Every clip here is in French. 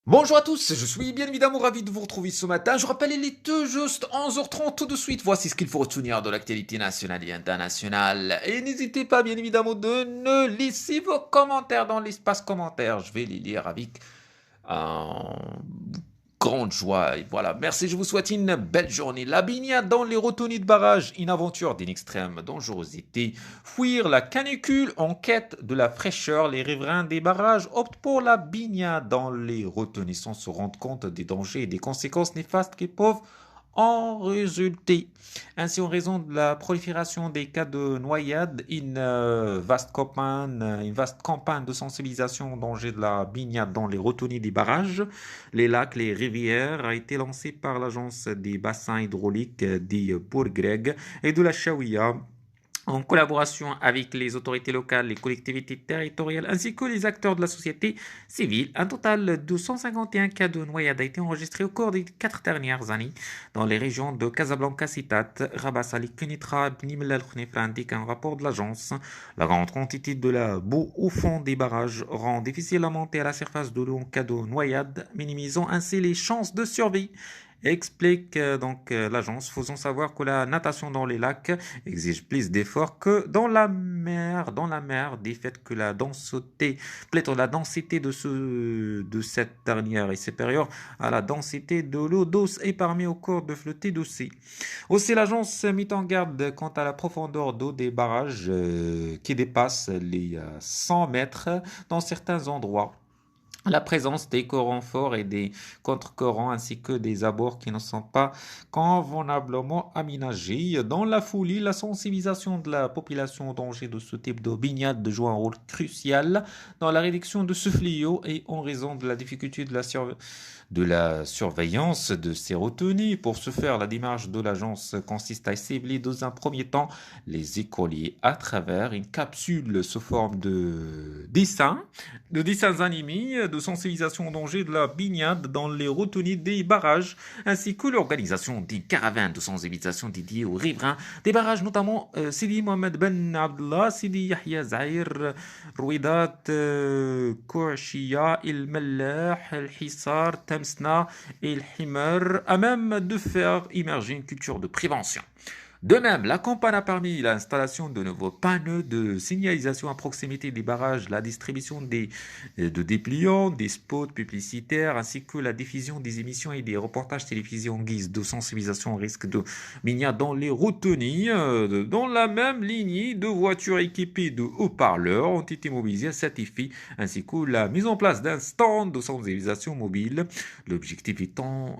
Bonjour à tous, je suis bien évidemment ravi de vous retrouver ce matin. Je rappelle, il est tout juste 11h30 tout de suite. Voici ce qu'il faut retenir de l'actualité nationale et internationale. Et n'hésitez pas bien évidemment de ne laisser vos commentaires dans l'espace commentaires. Je vais les lire avec un grande joie. Et voilà, merci, je vous souhaite une belle journée. La baignade dans les retenues de barrage, une aventure d'une extrême dangerosité. Fuir la canicule en quête de la fraîcheur, les riverains des barrages optent pour la baignade dans les retenues sans se rendre compte des dangers et des conséquences néfastes qui peuvent en résulter. Ainsi, en raison de la prolifération des cas de noyade, une vaste campagne de sensibilisation au danger de la baignade dans les retenues des barrages, les lacs, les rivières a été lancée par l'Agence des bassins hydrauliques des Pourgreg et de la Chaouia en collaboration avec les autorités locales, les collectivités territoriales ainsi que les acteurs de la société civile. Un total de 151 cas de noyade a été enregistré au cours des 4 dernières années dans les régions de Casablanca, Citat, Rabat, Salih, Kenitra, Bni Mellal, Khnefra, indique un rapport de l'agence. La grande quantité de la boue au fond des barrages rend difficile la montée à la surface de l'eau en cas de noyade, minimisant ainsi les chances de survie. Explique l'agence, faisant savoir que la natation dans les lacs exige plus d'efforts que dans la mer. Dans la mer, du fait que la densité de cette dernière est supérieure à la densité de l'eau douce et permet au corps de flotter d'aussi. Aussi, l'agence mit en garde quant à la profondeur d'eau des barrages qui dépasse les 100 mètres dans certains endroits. La présence des courants forts et des contre-courants ainsi que des abords qui ne sont pas convenablement aménagés. Dans la foulée, la sensibilisation de la population au danger de ce type de baignade joue un rôle crucial dans la réduction de ce fléau et en raison de la difficulté de la surveillance de ces retenues. Pour ce faire, la démarche de l'agence consiste à cibler dans un premier temps les écoliers à travers une capsule sous forme de dessins animés, de sensibilisation au danger de la baignade dans les retenues des barrages, ainsi que l'organisation des caravanes de sensibilisation dédiées aux riverains des barrages, notamment Sidi Mohamed Ben Abdullah, Sidi Yahya Zahir, Rouidat, Kouachia, Il Mellah, El Hissar, Tamsna et El Himar, à même de faire émerger une culture de prévention. De même, la campagne a permis l'installation de nouveaux panneaux de signalisation à proximité des barrages, la distribution de dépliants, des spots publicitaires, ainsi que la diffusion des émissions et des reportages télévisés en guise de sensibilisation au risque de baignade dans les retenues. Dans la même lignée, de voitures équipées de haut-parleurs ont été mobilisées à cet effet, ainsi que la mise en place d'un stand de sensibilisation mobile. L'objectif étant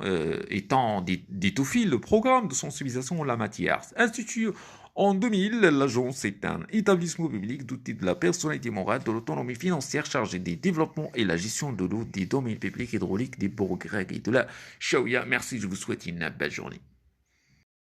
d'étoffer le programme de sensibilisation en la matière. Institué en 2000, l'agence est un établissement public doté de la personnalité morale, de l'autonomie financière chargée des développements et la gestion de l'eau des domaines publics hydrauliques des Bourg-Grec et de la Chaouia. Merci, je vous souhaite une belle journée.